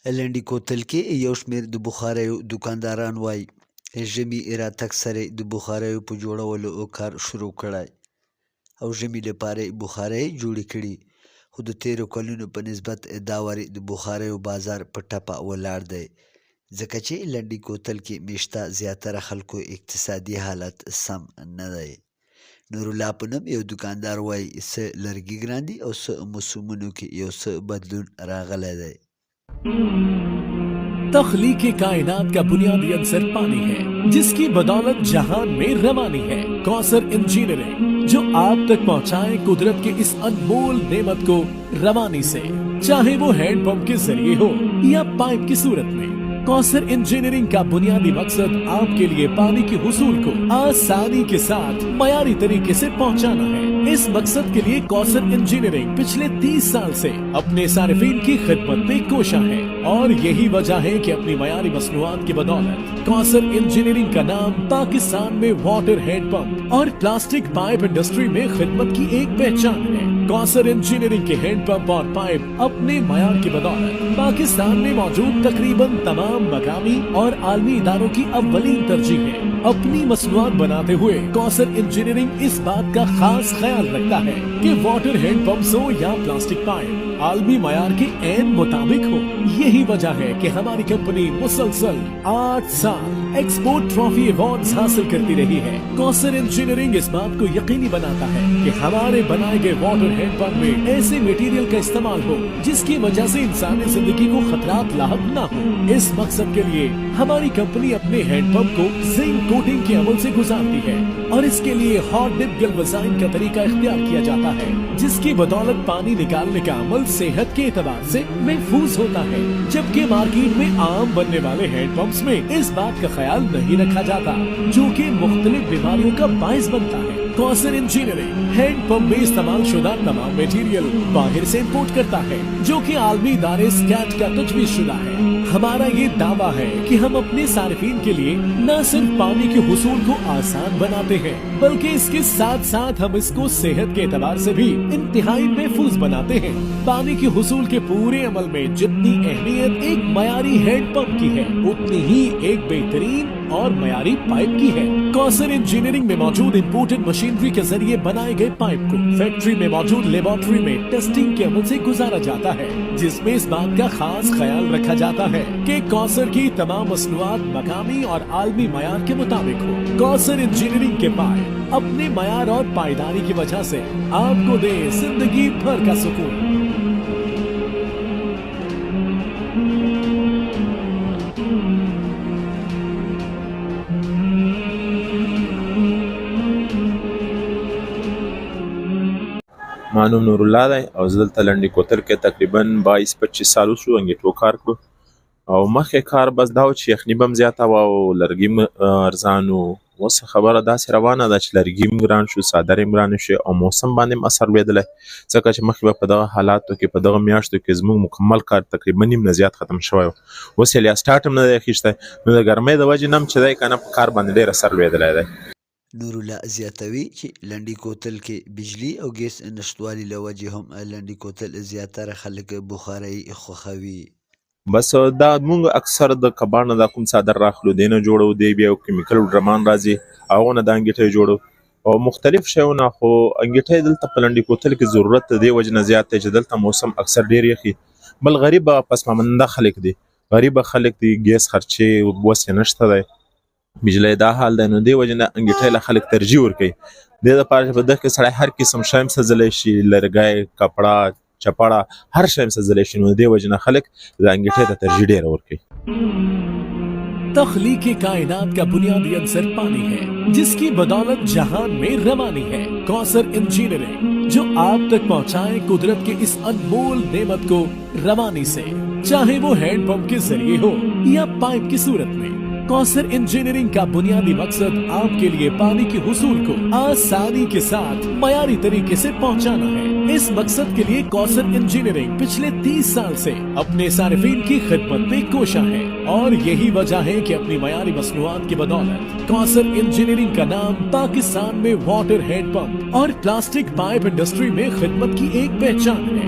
لنډي کوتل کې یو شمېر د بخاریو دوکانداران وایي ژمي راتګ سره د بخاریو په جوړولو کار شروع کړی او ژمي لپاره یې بخارۍ جوړې کړي، خو د تیرو کلونو په نسبت دا وارې د بخاریو بازار په ټپه ولاړ دی، ځکه چې لنډي کوتل کې میشته زیاتره خلکو اقتصادي حالت سم نه دی. نورالله په نوم یو دوکاندار وایي څه لرګي ګران دي او څه موسمونو کې یو څه بدلون راغلی دی. تخلیق کائنات کا بنیادی عنصر پانی ہے، جس کی بدولت جہان میں روانی ہے۔ کوثر انجینئرنگ جو آپ تک پہنچائے قدرت کے اس انمول نعمت کو روانی سے، چاہے وہ ہینڈ پمپ کے ذریعے ہو یا پائپ کی صورت میں۔ کوثر انجینئرنگ کا بنیادی مقصد آپ کے لیے پانی کے حصول کو آسانی کے ساتھ معیاری طریقے سے پہنچانا ہے۔ اس مقصد کے لیے کوثر انجینئرنگ پچھلے 30 سال سے اپنے صارفین کی خدمت میں کوشاں ہے، اور یہی وجہ ہے کہ اپنی معیاری مصنوعات کی بدولت کوثر انجینئرنگ کا نام پاکستان میں واٹر ہینڈ پمپ اور پلاسٹک پائپ انڈسٹری میں خدمت کی ایک پہچان ہے۔ کوثر انجینئرنگ کے ہینڈ پمپ اور پائپ اپنے معیار کی بدولت پاکستان میں موجود تقریباً تمام مقامی اور عالمی اداروں کی اولین ترجیح ہے۔ اپنی مصنوعات بناتے ہوئے کوثر انجینئرنگ اس بات کا خاص خیال رکھتا ہے کہ واٹر ہینڈ پمپس ہو یا پلاسٹک پائپ عالمی معیار کے عین مطابق ہو۔ یہی وجہ ہے کہ ہماری کمپنی مسلسل 8 سال ایکسپورٹ ٹرافی ایوارڈز حاصل کرتی رہی ہے۔ کوثر انجینئرنگ اس بات کو یقینی بناتا ہے کہ ہمارے بنائے گئے واٹر ہینڈ پمپ میں ایسے میٹیریل کا استعمال ہو جس کی وجہ سے انسانی زندگی کو خطرات لاحق نہ ہو۔ اس مقصد کے لیے ہماری کمپنی اپنے ہینڈ پمپ کو زنک کوٹنگ کے عمل سے گزارتی ہے، اور اس کے لیے ہاٹ ڈپ گلوزائن کا طریقہ اختیار کیا جاتا ہے، جس کی بدولت پانی نکالنے کا عمل صحت کے اعتبار سے محفوظ ہوتا ہے، جبکہ مارکیٹ میں عام بننے والے ہینڈ پمپس میں اس بات کا خیال نہیں رکھا جاتا، جو کہ مختلف بیماریوں کا باعث بنتا ہے۔ کوثر انجینئرنگ ہینڈ پمپ میں استعمال شدہ تمام میٹیریل باہر سے امپورٹ کرتا ہے، جو کہ عالمی ادارے اسکیٹ کا تجویز شدہ ہے۔ ہمارا یہ دعویٰ ہے کہ ہم اپنے صارفین کے لیے نہ صرف پانی کے حصول کو آسان بناتے ہیں، بلکہ اس کے ساتھ ساتھ ہم اس کو صحت کے اعتبار سے بھی انتہائی محفوظ بناتے ہیں۔ پانی کے حصول کے پورے عمل میں جتنی اہمیت ایک معیاری ہینڈ پمپ کی ہے، اتنی ہی ایک بہترین اور معیاری پائپ کی ہے۔ کوثر انجینئرنگ میں موجود امپورٹڈ مشینری کے ذریعے بنائے گئے پائپ کو فیکٹری میں موجود لیبارٹری میں ٹیسٹنگ کے عمل سے گزارا جاتا ہے، جس میں اس بات کا خاص خیال رکھا جاتا ہے کہ کوثر کی تمام مصنوعات مقامی اور عالمی معیار کے مطابق ہو۔ کوثر انجینئرنگ کے پائپ اپنے معیار اور پائیداری کی وجہ سے آپ کو دے زندگی بھر کا سکون۔ مانو نور الله دی او زه دلته لنډي کوتل کې تقریبا 22-25 سال وشو انګېټو کار کړو، او مخکې کار بس دا و چې یخني به هم زیاته وه او لرګي هم ارزان و. اوس خبره داسې روانه ده چې لرګي هم ګران شو، څادرې هم ګرانې شوې او موسم باندې هم اثر لوېدلی، ځکه چې مخکې به په دغه حالاتو کې په دغه میاشتو کې زموږ مکمل کار تقریبا نیم نه زیات ختم شوی و. اوس یې لا سټارټ هم نه دی اخیستی، نو د ګرمۍ د وجې نه هم چې دی که نه په کار باندې ډېر اثر لوېدلی دی. نورالله زیاتوي چې لنډي کوتل کې بجلی او ګیس نشتوالي له وجې هم لنډي کوتل زیاتره خلک بخارۍ خوښوي. بس دا مونږ اکثر د کباړ نه دا کوم څادر راخلو دی نه جوړو، دی بیا یو کیمیکل ډرمان راځي هغو نه دا انګېټۍ جوړو او مختلف شیونه، خو انګېټۍ دلته په لنډي کوتل کې ضرورت د دې وجې نه زیات دی چې دلته موسم اکثر ډېر یخي، بل غریبه پسمانده خلک دي، غریبه خلک دي، ګیس خرچې وس یې نشته دی، بجلی دا حال دی، نو دې وجې نه انګېټۍ له خلک ترجیح ورکوي. دې دپاره چې په دغه کې سړی هر قسم شی هم سوځلی شي، لرګی، کپړه، چپړه، هر شی هم سوځلی شي، نو دې وجې نه خلک د انګېټۍ ته ترجیح ډېره ورکوي. تخلیق کائنات کا بنیادی عنصر پانی ہے، جس کی بدولت جہان میں روانی ہے۔ کوثر انجینئرنگ جو آپ تک پہنچائے قدرت کے اس انمول نعمت کو روانی سے، چاہے وہ ہینڈ پمپ کے ذریعے ہو یا پائپ کی صورت میں۔ کوثر انجینئرنگ کا بنیادی مقصد آپ کے لیے پانی کے حصول کو آسانی کے ساتھ معیاری طریقے سے پہنچانا ہے۔ اس مقصد کے لیے کوثر انجینئرنگ پچھلے 30 سال سے اپنے صارفین کی خدمت میں کوشاں ہے، اور یہی وجہ ہے کہ اپنی معیاری مصنوعات کی بدولت کوثر انجینئرنگ کا نام پاکستان میں واٹر ہینڈ پمپ اور پلاسٹک پائپ انڈسٹری میں خدمت کی ایک پہچان ہے۔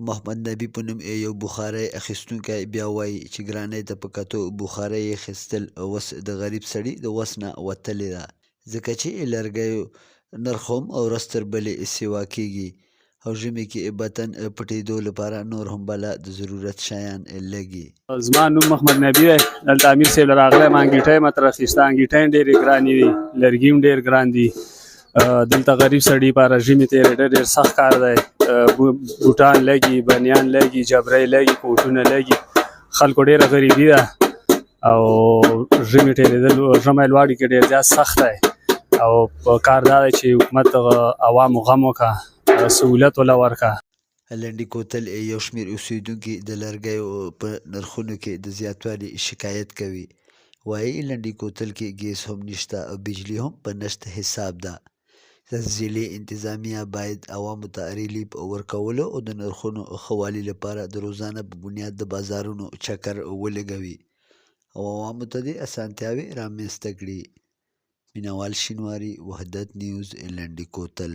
محمد نبی په نوم یو بخاری اخیستونکی بیا وایي چې ګرانۍ ته په کتو بخاری یې اخیستل اوس د غریب سړي د وس نه وتلې ده، ځکه چې لرګیو نرخ هم او ورځ تر بلې سیوا کېږي او ژمي کې بدن پټېدو لپاره نور هم بله د ضرورت شیان لګي. زما نوم محمد نبی دی، دلته امیر صاحب راغلی یم، انګیټۍ مې ترې اخیسته. انګیټۍ ډېرې ګرانې دي، لرګي هم ډېر ګران دي. دلته غریب سړي لپاره ژمي تېرېدل ډېر سخت کار دی. بوټان لګي، بنیان لګي، جبرۍ لګي، کوټونه لګي. خلکو ډېره غریبي ده او ژمي تېرېدل ژمی لوړي کې ډېر زیات سخت دی او په کار دا دی چې حکومت عوامو غم وکړه، سهولت وله ورکړه. لنډي کوتل یو شمېر اوسېدونکي د لرګیو په نرخونو کې د زیاتوالي شکایت کوي. وایي لنډي کوتل کې ګیس هم نشته او بجلي هم په نشت حساب ده. زلزلې انتظامیه باید عوامو ته ریلیف ورکولو او د نرخونو ښه والي لپاره د روزانه په بنیاد د بازارونو چکر ولګوي او عوامو ته دې اسانتیاوې رامنځته کړي. مینوال شینواری، وحدت نیوز، لنډي کوتل.